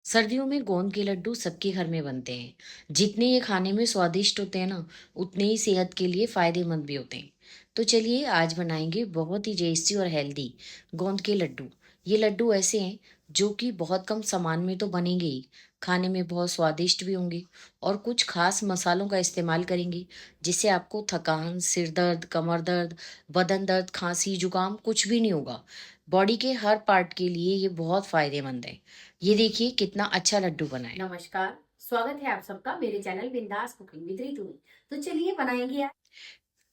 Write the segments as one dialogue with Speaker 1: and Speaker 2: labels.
Speaker 1: सर्दियों में गोंद के लड्डू सबके घर में बनते हैं। जितने ये खाने में स्वादिष्ट होते हैं ना, उतने ही सेहत के लिए फायदेमंद भी होते हैं। तो चलिए आज बनाएंगे बहुत ही टेस्टी और हेल्दी गोंद के लड्डू। ये लड्डू ऐसे हैं जो कि बहुत कम सामान में तो बनेंगे ही, खाने में बहुत स्वादिष्ट भी होंगे और कुछ खास मसालों का इस्तेमाल करेंगे जिससे आपको थकान, सिर दर्द, कमर दर्द, बदन दर्द, खांसी, जुकाम कुछ भी नहीं होगा। बॉडी के हर पार्ट के लिए ये बहुत फायदेमंद है। ये देखिए कितना अच्छा लड्डू बना है।
Speaker 2: नमस्कार। स्वागत है आप सबका मेरे चैनल बिंदास कुकिंग विद रितु में। तो चलिए बनाएंगे आज।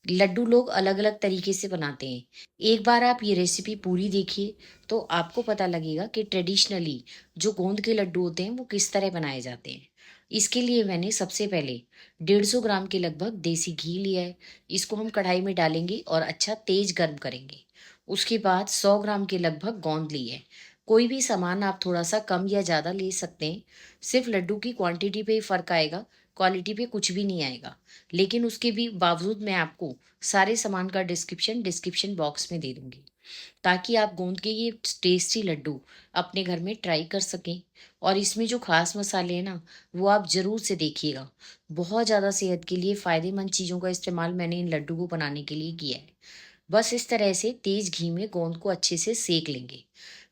Speaker 1: लड्डू लोग अलग अलग तरीके से बनाते हैं। एक बार आप ये रेसिपी पूरी देखिए तो आपको पता लगेगा कि ट्रेडिशनली जो गोंद के लड्डू होते हैं वो किस तरह बनाए जाते हैं। इसके लिए मैंने सबसे पहले 150 ग्राम के लगभग देसी घी लिया है। इसको हम कढ़ाई में डालेंगे और अच्छा तेज गर्म करेंगे। उसके बाद 100 ग्राम के लगभग गोंद ली है। कोई भी सामान आप थोड़ा सा कम या ज़्यादा ले सकते हैं। सिर्फ लड्डू की क्वांटिटी पे ही फ़र्क आएगा, क्वालिटी पे कुछ भी नहीं आएगा। लेकिन उसके भी बावजूद मैं आपको सारे सामान का डिस्क्रिप्शन बॉक्स में दे दूंगी, ताकि आप गोंद के ये टेस्टी लड्डू अपने घर में ट्राई कर सकें। और इसमें जो खास मसाले हैं ना, वो आप ज़रूर से देखिएगा। बहुत ज़्यादा सेहत के लिए फ़ायदेमंद चीज़ों का इस्तेमाल मैंने इन लड्डू को बनाने के लिए किया है। बस इस तरह से तेज घी में गोंद को अच्छे से सेक लेंगे।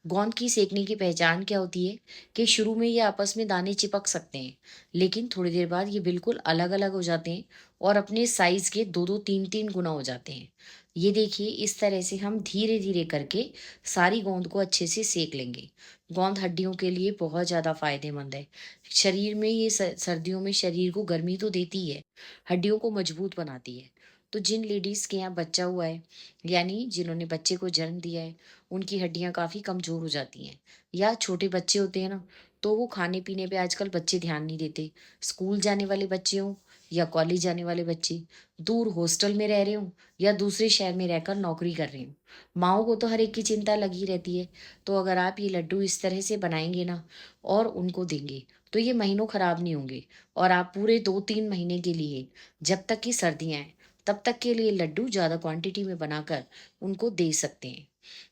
Speaker 1: गोंद की सेकने की पहचान क्या होती है कि शुरू में ये आपस में दाने चिपक सकते हैं, लेकिन थोड़ी देर बाद ये बिल्कुल अलग अलग हो जाते हैं और अपने साइज के दो दो तीन तीन गुना हो जाते हैं। ये देखिए इस तरह से हम धीरे धीरे करके सारी गोंद को अच्छे से सेक लेंगे। गोंद हड्डियों के लिए बहुत ज़्यादा फायदेमंद है। शरीर में ये सर्दियों में शरीर को गर्मी तो देती ही है, हड्डियों को मजबूत बनाती है। तो जिन लेडीज़ के यहाँ बच्चा हुआ है, यानी जिन्होंने बच्चे को जन्म दिया है, उनकी हड्डियाँ काफ़ी कमज़ोर हो जाती हैं। या छोटे बच्चे होते हैं ना, तो वो खाने पीने पे आजकल बच्चे ध्यान नहीं देते। स्कूल जाने वाले बच्चे हों या कॉलेज जाने वाले बच्चे, दूर हॉस्टल में रह रहे हों या दूसरे शहर में रहकर नौकरी कर रहे हों, माँओं को तो हर एक की चिंता लगी रहती है। तो अगर आप ये लड्डू इस तरह से बनाएंगे ना और उनको देंगे, तो ये महीनों खराब नहीं होंगे। और आप पूरे 2-3 महीने के लिए, जब तक कि सर्दियाँ हैं, तब तक के लिए लड्डू ज़्यादा क्वांटिटी में बनाकर उनको दे सकते हैं।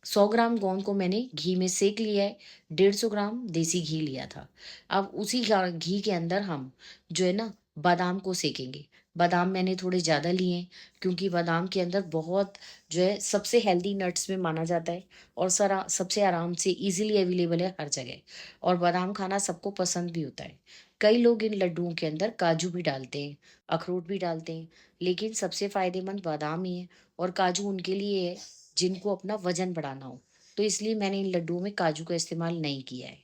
Speaker 1: 100 ग्राम गोंद को मैंने घी में सेक लिया है। 150 ग्राम देसी घी लिया था। अब उसी घी के अंदर हम जो है ना बादाम को सेकेंगे। बादाम मैंने थोड़े ज़्यादा लिए हैं, क्योंकि बादाम के अंदर बहुत जो है सबसे हेल्दी नट्स में माना जाता है और सारा सबसे आराम से इजीली अवेलेबल है हर जगह। और बादाम खाना सबको पसंद भी होता है। कई लोग इन लड्डुओं के अंदर काजू भी डालते हैं, अखरोट भी डालते हैं, लेकिन सबसे फायदेमंद बादाम ही है। और काजू उनके लिए है जिनको अपना वजन बढ़ाना हो। तो इसलिए मैंने इन लड्डुओं में काजू का इस्तेमाल नहीं किया है।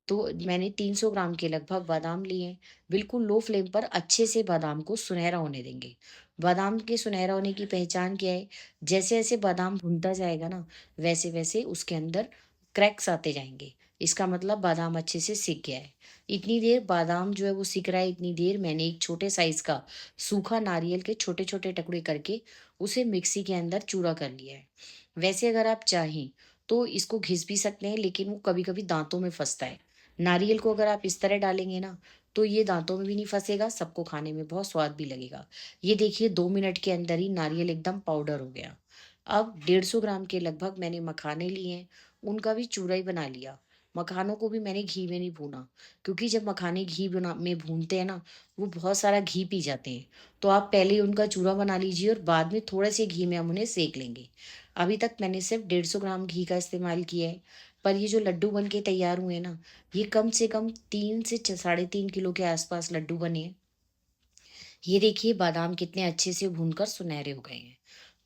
Speaker 1: तो मैंने 300 ग्राम के लगभग बादाम लिए हैं। बिल्कुल लो फ्लेम पर अच्छे से बादाम को सुनहरा होने देंगे। बादाम के सुनहरा होने की पहचान क्या है? जैसे-जैसे बादाम भुनता जाएगा ना, वैसे-वैसे उसके अंदर क्रैक्स आते जाएँगे। इसका मतलब बादाम अच्छे से सिक गया है। इतनी देर बादाम जो है वो सिक रहा है, इतनी देर मैंने एक छोटे साइज़ का सूखा नारियल के छोटे-छोटे टुकड़े करके उसे मिक्सी के अंदर चूरा कर लिया है। वैसे अगर आप चाहें तो इसको घिस भी सकते हैं, लेकिन वो कभी-कभी दाँतों में फँसता है। नारियल को अगर आप इस तरह डालेंगे ना, तो ये दाँतों में भी नहीं फँसेगा, सबको खाने में बहुत स्वाद भी लगेगा। ये देखिए 2 मिनट के अंदर ही नारियल एकदम पाउडर हो गया। अब 150 ग्राम के लगभग मैंने मखाने लिए हैं, उनका भी चूरा ही बना लिया। मखानों को भी मैंने घी में नहीं भूना, क्योंकि जब मखाने घी बना में भूनते हैं ना, वो बहुत सारा घी पी जाते हैं। तो आप पहले ही उनका चूरा बना लीजिए और बाद में थोड़े से घी में हम उन्हें सेक लेंगे। अभी तक मैंने सिर्फ 150 ग्राम घी का इस्तेमाल किया है, पर ये जो लड्डू बन के तैयार हुए हैं ना, ये कम से कम 3 से साढ़े 3 किलो के आसपास लड्डू बने हैं। ये देखिए बादाम कितने अच्छे से भूनकर सुनहरे हो गए हैं।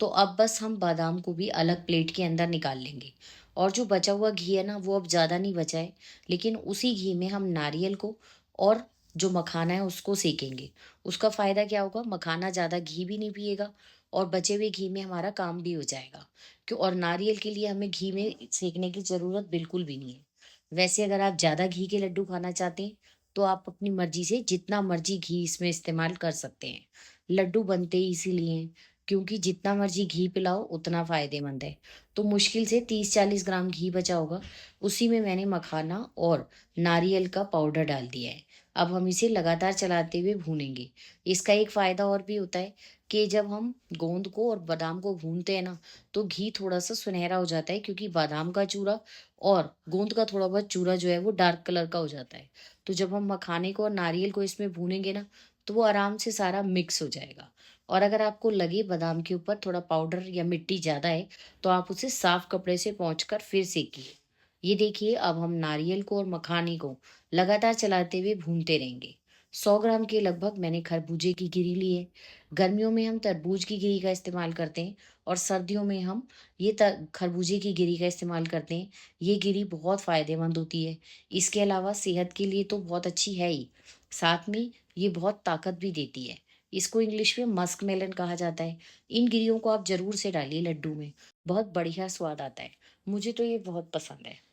Speaker 1: तो अब बस हम बादाम को भी अलग प्लेट के अंदर निकाल लेंगे। और जो बचा हुआ घी है ना, वो अब ज़्यादा नहीं बचा है, लेकिन उसी घी में हम नारियल को और जो मखाना है उसको सेकेंगे। उसका फ़ायदा क्या होगा? मखाना ज़्यादा घी भी नहीं पिएगा और बचे हुए घी में हमारा काम भी हो जाएगा। क्यों? और नारियल के लिए हमें घी में सेकने की ज़रूरत बिल्कुल भी नहीं है। वैसे अगर आप ज़्यादा घी के लड्डू खाना चाहते हैं, तो आप अपनी मर्ज़ी से जितना मर्ज़ी घी इसमें इस्तेमाल कर सकते हैं। लड्डू बनते ही इसीलिए हैं, क्योंकि जितना मर्ज़ी घी पिलाओ उतना फ़ायदेमंद है। तो मुश्किल से 30-40 ग्राम घी बचा होगा, उसी में मैंने मखाना और नारियल का पाउडर डाल दिया है। अब हम इसे लगातार चलाते हुए भूनेंगे। इसका एक फ़ायदा और भी होता है कि जब हम गोंद को और बादाम को भूनते हैं ना, तो घी थोड़ा-सा सुनहरा हो जाता है क्योंकि बादाम का चूरा और गोंद का थोड़ा बहुत चूरा जो है वो डार्क कलर का हो जाता है। तो जब हम मखाने को और नारियल को इसमें भूनेंगे ना, तो वो आराम से सारा मिक्स हो जाएगा। और अगर आपको लगे बादाम के ऊपर थोड़ा पाउडर या मिट्टी ज़्यादा है, तो आप उसे साफ कपड़े से पोंछकर फिर सेकिए। ये देखिए, अब हम नारियल को और मखाने को लगातार चलाते हुए भूनते रहेंगे। 100 ग्राम के लगभग मैंने खरबूजे की गिरी ली है। गर्मियों में हम तरबूज की गिरी का इस्तेमाल करते हैं और सर्दियों में हम ये खरबूजे की गिरी का इस्तेमाल करते हैं। ये गिरी बहुत फ़ायदेमंद होती है। इसके अलावा सेहत के लिए तो बहुत अच्छी है ही, साथ में ये बहुत ताकत भी देती है। इसको इंग्लिश में मस्क मेलन कहा जाता है। इन गिरियों को आप ज़रूर से डालिए लड्डू में, बहुत बढ़िया स्वाद आता है। मुझे तो ये बहुत पसंद है।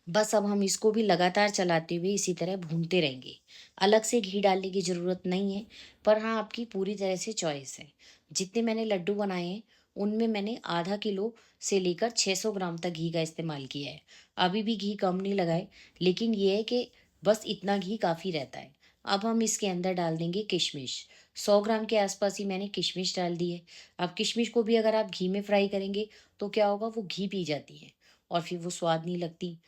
Speaker 1: बस अब हम इसको भी लगातार चलाते हुए इसी तरह भूनते रहेंगे। अलग से घी डालने की ज़रूरत नहीं है, पर हाँ, आपकी पूरी तरह से चॉइस है। जितने मैंने लड्डू बनाए हैं, उनमें मैंने आधा किलो से लेकर 600 ग्राम तक घी का इस्तेमाल किया है। अभी भी घी कम नहीं लगाए, लेकिन ये है कि बस इतना घी काफ़ी रहता है। अब हम इसके अंदर डाल देंगे किशमिश। 100 ग्राम के आसपास ही मैंने किशमिश डाल दी है। अब किशमिश को भी अगर आप घी में फ्राई करेंगे, तो क्या होगा, वो घी पी जाती है और फिर वो स्वाद नहीं लगती।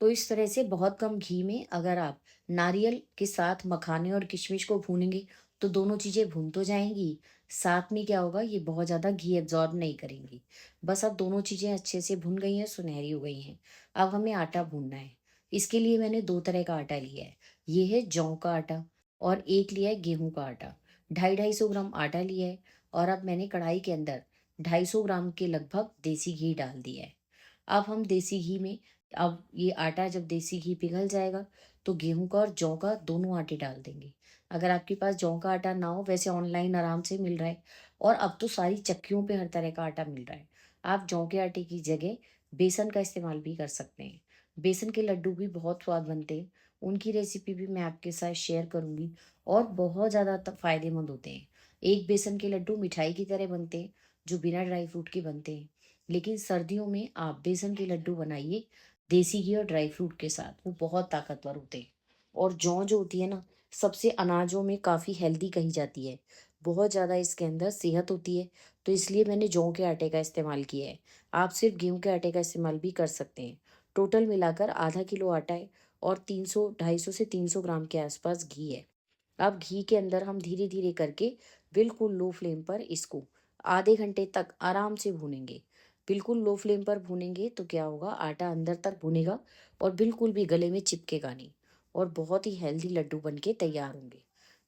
Speaker 1: तो इस तरह से बहुत कम घी में अगर आप नारियल के साथ मखाने और किशमिश को भूनेंगे, तो दोनों चीज़ें भून तो जाएँगी, साथ में क्या होगा, ये बहुत ज़्यादा घी एब्ज़ॉर्ब नहीं करेंगी। बस अब दोनों चीज़ें अच्छे से भुन गई हैं, सुनहरी हो गई हैं। अब हमें आटा भूनना है। इसके लिए मैंने 2 तरह का आटा लिया है। ये है जौ का आटा और एक लिया है गेहूँ का आटा। 250-250 ग्राम आटा लिया है और अब मैंने कढ़ाई के अंदर 250 ग्राम के लगभग देसी घी डाल दिया है। अब हम देसी घी में अब ये आटा जब देसी घी पिघल जाएगा, तो गेहूँ का और जौ का दोनों आटे डाल देंगे। अगर आपके पास जौ का आटा ना हो, वैसे ऑनलाइन आराम से मिल रहा है और अब तो सारी चक्कियों पे हर तरह का आटा मिल रहा है। आप जौ के आटे की जगह बेसन का इस्तेमाल भी कर सकते हैं। बेसन के लड्डू भी बहुत स्वाद बनते हैं। उनकी रेसिपी भी मैं आपके साथ शेयर करूँगी और बहुत ज़्यादा फ़ायदेमंद होते हैं। एक बेसन के लड्डू मिठाई की तरह बनते हैं, जो बिना ड्राई फ्रूट के बनते हैं। लेकिन सर्दियों में आप बेसन के लड्डू बनाइए देसी घी और ड्राई फ्रूट के साथ, वो बहुत ताकतवर होते हैं। और जौ जो होती है ना, सबसे अनाजों में काफ़ी हेल्दी कही जाती है। बहुत ज़्यादा इसके अंदर सेहत होती है, तो इसलिए मैंने जौ के आटे का इस्तेमाल किया है। आप सिर्फ गेहूँ के आटे का इस्तेमाल भी कर सकते हैं। टोटल मिलाकर आधा किलो आटा है और 300 250 से 300 ग्राम के आसपास घी है। अब घी के अंदर हम धीरे-धीरे करके बिल्कुल लो फ्लेम पर इसको आधे घंटे तक आराम से भूनेंगे। बिल्कुल लो फ्लेम पर भूनेंगे तो क्या होगा, आटा अंदर तक भुनेगा और बिल्कुल भी गले में चिपकेगा नहीं और बहुत ही हेल्दी लड्डू बन के तैयार होंगे।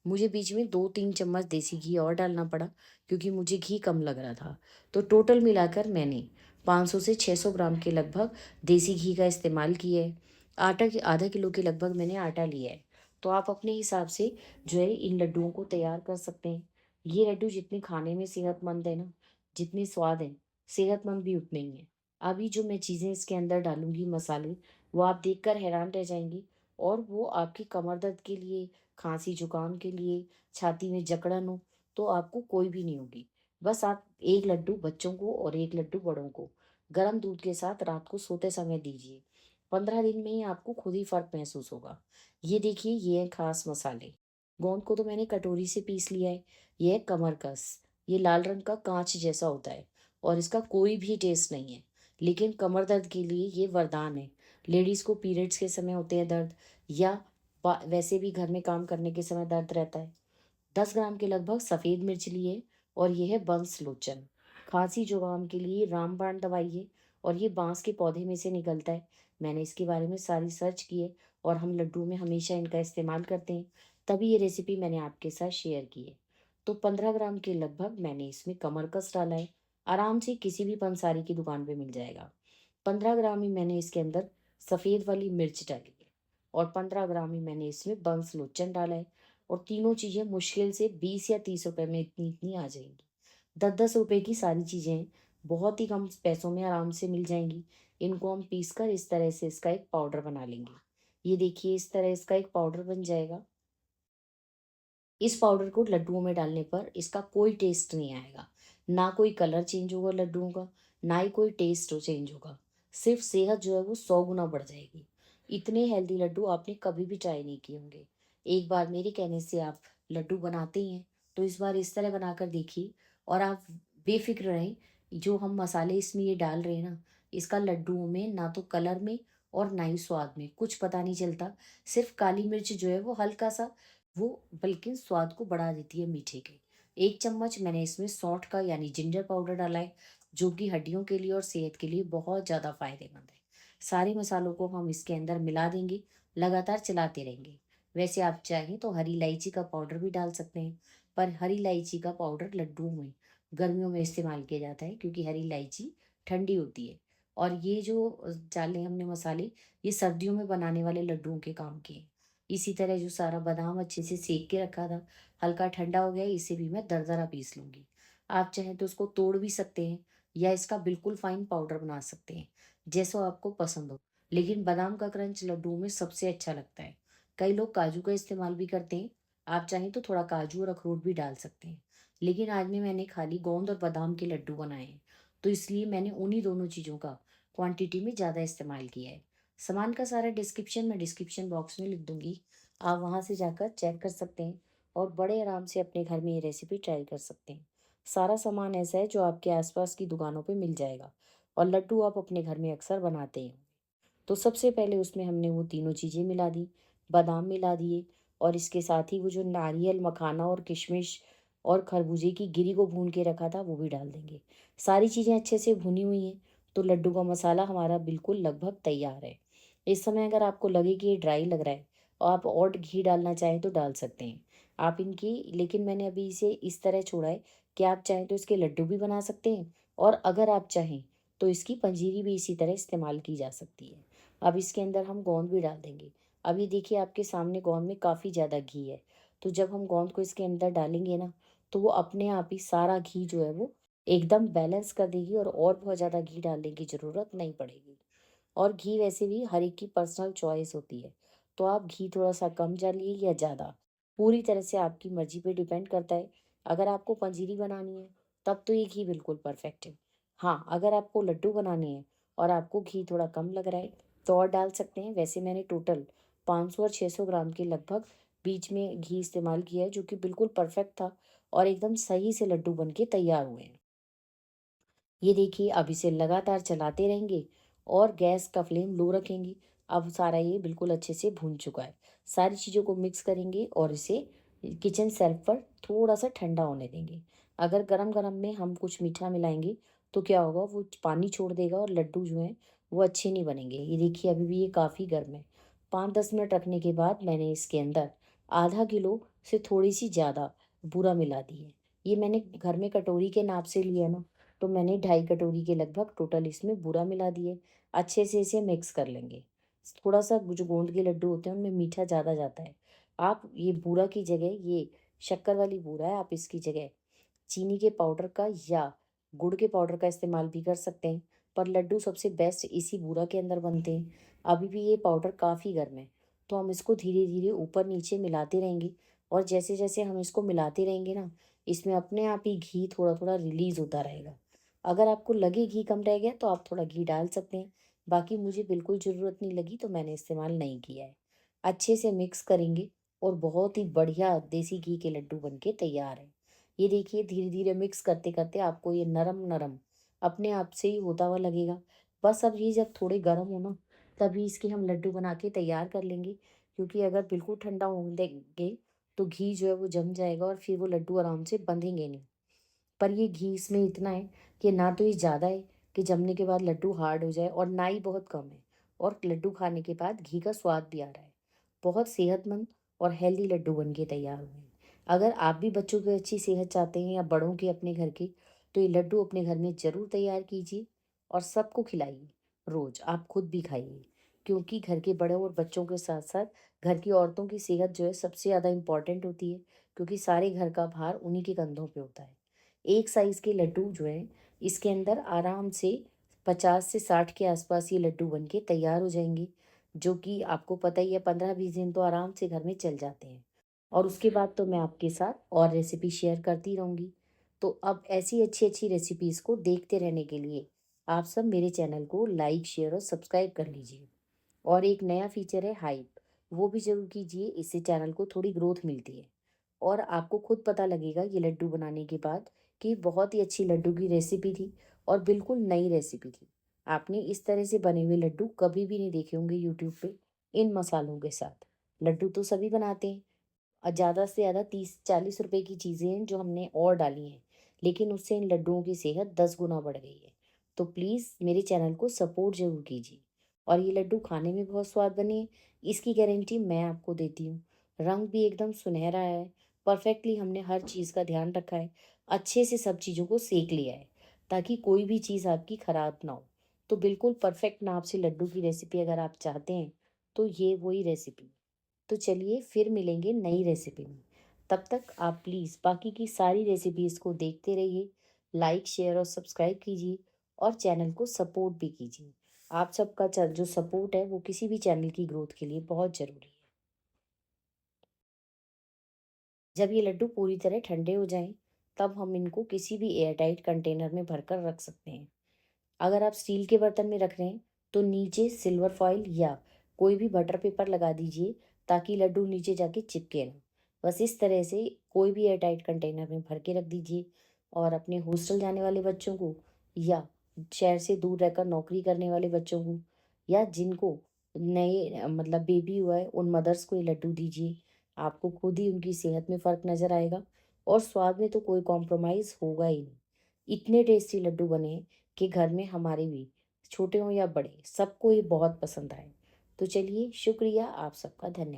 Speaker 1: मुझे बीच में 2-3 चम्मच देसी घी और डालना पड़ा क्योंकि मुझे घी कम लग रहा था। तो टोटल मिलाकर मैंने 500 से 600 ग्राम के लगभग देसी घी का इस्तेमाल किया है। आटा के आधा किलो के लगभग मैंने आटा लिया है। तो आप अपने हिसाब से जो है इन लड्डुओं को तैयार कर सकते हैं। ये लड्डू जितने खाने में सेहतमंद है ना, जितने स्वाद हैं, सेहतमंद भी उतने ही हैं। अभी जो मैं चीज़ें इसके अंदर डालूँगी मसाले, वो आप देखकर हैरान रह जाएँगी और वो आपकी कमर दर्द के लिए, खाँसी-जुकाम के लिए, छाती में जकड़न हो, तो आपको कोई भी नहीं होगी। बस आप 1 लड्डू बच्चों को और 1 लड्डू बड़ों को गरम दूध के साथ रात को सोते समय दीजिए। 15 दिन में ही आपको खुद ही फ़र्क महसूस होगा। ये देखिए, ये हैं ख़ास मसाले। गोंद को तो मैंने कटोरी से पीस लिया है। ये है कमरकस। ये लाल रंग का काँच जैसा होता है और इसका कोई भी टेस्ट नहीं है। लेकिन कमर दर्द के लिए ये वरदान है। लेडीज़ को पीरियड्स के समय होते हैं दर्द या वैसे भी घर में काम करने के समय दर्द रहता है। 10 ग्राम के लगभग सफ़ेद मिर्च लिए और ये है बंस लोचन। खांसी जुकाम के लिए रामबाण दवाई है और ये बांस के पौधे में से निकलता है। मैंने इसके बारे में सारी सर्च की है और हम लड्डू में हमेशा इनका इस्तेमाल करते हैं, तभी ये रेसिपी मैंने आपके साथ शेयर की है। तो 15 ग्राम के लगभग मैंने इसमें कमरकस डाला है। आराम से किसी भी पंसारी की दुकान पे मिल जाएगा। 15 ग्राम ही मैंने इसके अंदर सफ़ेद वाली मिर्च डाली है और 15 ग्राम ही मैंने इसमें बंस लोचन डाला है और तीनों चीज़ें मुश्किल से 20 या 30 रुपए में इतनी-इतनी आ जाएँगी। 10-10 रुपए की सारी चीज़ें हैं, बहुत ही कम पैसों में आराम से मिल जाएँगी। इनको हम पीस कर इस तरह से इसका एक पाउडर बना लेंगे। ये देखिए, इस तरह इसका एक पाउडर बन जाएगा। इस पाउडर को लड्डुओं में डालने पर इसका कोई टेस्ट नहीं आएगा। ना कोई कलर चेंज होगा लड्डुओं का, ना ही कोई टेस्ट चेंज होगा। सिर्फ़ सेहत जो है वो 100 गुना बढ़ जाएगी। इतने हेल्दी लड्डू आपने कभी भी ट्राई नहीं किए होंगे। एक बार मेरे कहने से आप लड्डू बनाते ही हैं, तो इस बार इस तरह बनाकर देखिए और आप बेफ़िक्र रहें, जो हम मसाले इसमें ये डाल रहे हैं ना, इसका लड्डुओं में ना तो कलर में और ना ही स्वाद में कुछ पता नहीं चलता। सिर्फ़ काली मिर्च जो है वो हल्का-सा वो बल्कि स्वाद को बढ़ा देती है मीठे के। 1 चम्मच मैंने इसमें सौंठ का यानी जिंजर पाउडर डाला है, जो कि हड्डियों के लिए और सेहत के लिए बहुत ज़्यादा फ़ायदेमंद है। सारे मसालों को हम इसके अंदर मिला देंगे, लगातार चलाते रहेंगे। वैसे आप चाहें तो हरी इलायची का पाउडर भी डाल सकते हैं, पर हरी इलायची का पाउडर लड्डुओं में गर्मियों में इस्तेमाल किया जाता है क्योंकि हरी इलायची ठंडी होती है और ये जो डाले हमने मसाले, ये सर्दियों में बनाने वाले लड्डुओं के काम के हैं। इसी तरह जो सारा बादाम अच्छे से सेक के रखा था, हल्का ठंडा हो गया है, इसे भी मैं दरदरा पीस लूँगी। आप चाहें तो उसको तोड़ भी सकते हैं या इसका बिल्कुल फाइन पाउडर बना सकते हैं, जैसा आपको पसंद हो। लेकिन बादाम का क्रंच लड्डुओं में सबसे अच्छा लगता है। कई लोग काजू का इस्तेमाल भी करते हैं, आप चाहें तो थोड़ा काजू और अखरोट भी डाल सकते हैं। लेकिन आज में मैंने खाली गोंद और बादाम के लड्डू बनाए हैं, तो इसलिए मैंने उन्हीं दोनों चीज़ों का क्वांटिटी में ज़्यादा इस्तेमाल किया है। सामान का सारा डिस्क्रिप्शन मैं डिस्क्रिप्शन बॉक्स में लिख दूँगी, आप वहाँ से जाकर चेक कर सकते हैं और बड़े आराम से अपने घर में ये रेसिपी ट्राई कर सकते हैं। सारा सामान ऐसा है जो आपके आस-पास की दुकानों पे मिल जाएगा और लड्डू आप अपने घर में अक्सर बनाते हैं। तो सबसे पहले उसमें हमने वो तीनों चीज़ें मिला दी, बादाम मिला दिए और इसके साथ ही वो जो नारियल, मखाना और किशमिश और खरबूजे की गिरी को भून के रखा था, वो भी डाल देंगे। सारी चीज़ें अच्छे से भुनी हुई हैं, तो लड्डू का मसाला हमारा बिल्कुल लगभग तैयार है। इस समय अगर आपको लगे कि ये ड्राई लग रहा है और आप और घी डालना चाहें तो डाल सकते हैं। आप इनकी लेकिन मैंने अभी इसे इस तरह छोड़ा है कि आप चाहें तो इसके लड्डू भी बना सकते हैं और अगर आप चाहें, तो इसकी पंजीरी भी इसी तरह इस्तेमाल की जा सकती है। अब इसके अंदर हम गोंद भी डाल देंगे। अब ये देखिए आपके सामने गोंद में काफ़ी ज़्यादा घी है, तो जब हम गोंद को इसके अंदर डालेंगे ना, तो वो अपने आप ही सारा घी जो है वो एकदम बैलेंस कर देगी और बहुत ज़्यादा घी डालने की ज़रूरत नहीं पड़ेगी। और घी वैसे भी हर एक की पर्सनल चॉइस होती है, तो आप घी थोड़ा-सा कम डालिए या ज़्यादा, पूरी तरह से आपकी मर्ज़ी पे डिपेंड करता है। अगर आपको पंजीरी बनानी है, तब तो ये घी बिल्कुल परफेक्ट है। हाँ, अगर आपको लड्डू बनाने हैं और आपको घी थोड़ा कम लग रहा है, तो और डाल सकते हैं। वैसे मैंने टोटल 500 और 600 ग्राम के लगभग बीच में घी इस्तेमाल किया है, जो कि बिल्कुल परफेक्ट था और एकदम सही से लड्डू बन के तैयार हुए हैं। ये देखिए अब इसे लगातार चलाते रहेंगे और गैस का फ्लेम लो रखेंगे। अब सारा ये बिल्कुल अच्छे से भून चुका है। सारी चीज़ों को मिक्स करेंगे और इसे किचन शेल्फ पर थोड़ा-सा ठंडा होने देंगे। अगर गरम-गरम में हम कुछ मीठा मिलाएँगे तो क्या होगा वो पानी छोड़ देगा और लड्डू जो हैं वो अच्छे नहीं बनेंगे। ये देखिए अभी भी ये काफ़ी गर्म है। 5-10 मिनट रखने के बाद मैंने इसके अंदर आधा किलो से थोड़ी-सी ज़्यादा बूरा मिला दी है। ये मैंने घर में कटोरी के नाप से लिया ना, तो मैंने 2.5 कटोरी के लगभग टोटल इसमें बूरा मिला दिए। अच्छे से इसे मिक्स कर लेंगे। थोड़ा-सा जो गोंद के लड्डू होते हैं उनमें मीठा ज़्यादा जाता है। आप ये बूरा की जगह ये शक्कर वाली बूरा है, आप इसकी जगह चीनी के पाउडर का या गुड़ के पाउडर का इस्तेमाल भी कर सकते हैं, पर लड्डू सबसे बेस्ट इसी बूरा के अंदर बनते हैं। अभी भी ये पाउडर काफ़ी गर्म है, तो हम इसको धीरे-धीरे ऊपर-नीचे मिलाते रहेंगे और जैसे-जैसे हम इसको मिलाते रहेंगे ना, इसमें अपने आप ही घी थोड़ा-थोड़ा रिलीज़ होता रहेगा। अगर आपको लगे घी कम रह गया तो आप थोड़ा घी डाल सकते हैं, बाकी मुझे बिल्कुल ज़रूरत नहीं लगी तो मैंने इस्तेमाल नहीं किया है। अच्छे से मिक्स करेंगे और बहुत ही बढ़िया देसी घी के लड्डू बन के तैयार हैं। ये देखिए धीरे-धीरे मिक्स करते-करते आपको ये नरम-नरम अपने आप से ही होता हुआ लगेगा। बस अब ये जब थोड़े गर्म हो ना, तभी इसके हम लड्डू बना के तैयार कर लेंगे, क्योंकि अगर बिल्कुल ठंडा होने देंगे, तो घी जो है वो जम जाएगा और फिर वो लड्डू आराम से बंधेंगे नहीं। पर ये घी इसमें इतना है कि ना तो ये ज़्यादा है कि जमने के बाद लड्डू हार्ड हो जाए और ना ही बहुत कम है और लड्डू खाने के बाद घी का स्वाद भी आ रहा है। बहुत सेहतमंद और हेल्दी लड्डू बन के तैयार हुए हैं। अगर आप भी बच्चों की अच्छी सेहत चाहते हैं या बड़ों की अपने घर की, तो ये लड्डू अपने घर में ज़रूर तैयार कीजिए और सबको खिलाइए। रोज़ आप खुद भी खाइए, क्योंकि घर के बड़ों और बच्चों के साथ साथ घर की औरतों की सेहत जो है सबसे ज़्यादा इम्पोर्टेंट होती है, क्योंकि सारे घर का भार उन्हीं के कंधों पे होता है। एक साइज़ के लड्डू जो हैं, इसके अंदर आराम से 50 से 60 के आसपास ये लड्डू बन के तैयार हो जाएँगे, जो कि आपको पता ही है 15-20 दिन तो आराम से घर में चल जाते हैं। और उसके बाद तो मैं आपके साथ और रेसिपी शेयर करती रहूँगी। तो अब ऐसी अच्छी-अच्छी रेसिपीज़ को देखते रहने के लिए आप सब मेरे चैनल को लाइक, शेयर और सब्सक्राइब कर लीजिए। और एक नया फीचर है हाइप, वो भी ज़रूर कीजिए, इससे चैनल को थोड़ी ग्रोथ मिलती है। और आपको खुद पता लगेगा ये लड्डू बनाने के बाद कि बहुत ही अच्छी लड्डू की रेसिपी थी और बिल्कुल नई रेसिपी थी। आपने इस तरह से बने हुए लड्डू कभी भी नहीं देखे होंगे यूट्यूब पे इन मसालों के साथ। लड्डू तो सभी बनाते हैं, ज़्यादा से ज़्यादा 30-40 रुपए की चीज़ें हैं जो हमने और डाली हैं, लेकिन उससे इन लड्डुओं की सेहत 10 गुना बढ़ गई है। तो प्लीज़ मेरे चैनल को सपोर्ट ज़रूर कीजिए और ये लड्डू खाने में बहुत स्वाद बने हैं, इसकी गारंटी मैं आपको देती हूँ। रंग भी एकदम सुनहरा है, परफेक्टली हमने हर चीज़ का ध्यान रखा है, अच्छे से सब चीज़ों को सेंक लिया है, ताकि कोई भी चीज़ आपकी खराब ना हो। तो बिल्कुल परफेक्ट नाप से लड्डू की रेसिपी अगर आप चाहते हैं, तो ये वही रेसिपी। तो चलिए फिर मिलेंगे नई रेसिपी में। तब तक आप प्लीज़ बाकी की सारी रेसिपीज़ को देखते रहिए, लाइक, शेयर और सब्सक्राइब कीजिए और चैनल को सपोर्ट भी कीजिए। आप सबका जो सपोर्ट है वो किसी भी चैनल की ग्रोथ के लिए बहुत ज़रूरी है। जब ये लड्डू पूरी तरह ठंडे हो जाएं, तब हम इनको किसी भी एयरटाइट कंटेनर में भरकर रख सकते हैं। अगर आप स्टील के बर्तन में रख रहे हैं तो नीचे सिल्वर फॉइल या कोई भी बटर पेपर लगा दीजिए ताकि लड्डू नीचे जाके चिपके ना। बस इस तरह से कोई भी एयरटाइट कंटेनर में भर के रख दीजिए और अपने हॉस्टल जाने वाले बच्चों को या शहर से दूर रहकर नौकरी करने वाले बच्चों को या जिनको मतलब बेबी हुआ है उन मदर्स को ये लड्डू दीजिए। आपको खुद ही उनकी सेहत में फ़र्क नज़र आएगा और स्वाद में तो कोई कॉम्प्रोमाइज़ होगा ही नहीं। इतने टेस्टी लड्डू बने हैं कि घर में हमारे भी छोटे हों या बड़े सबको ये बहुत पसंद आए। तो चलिए शुक्रिया आप सबका धन्यवाद।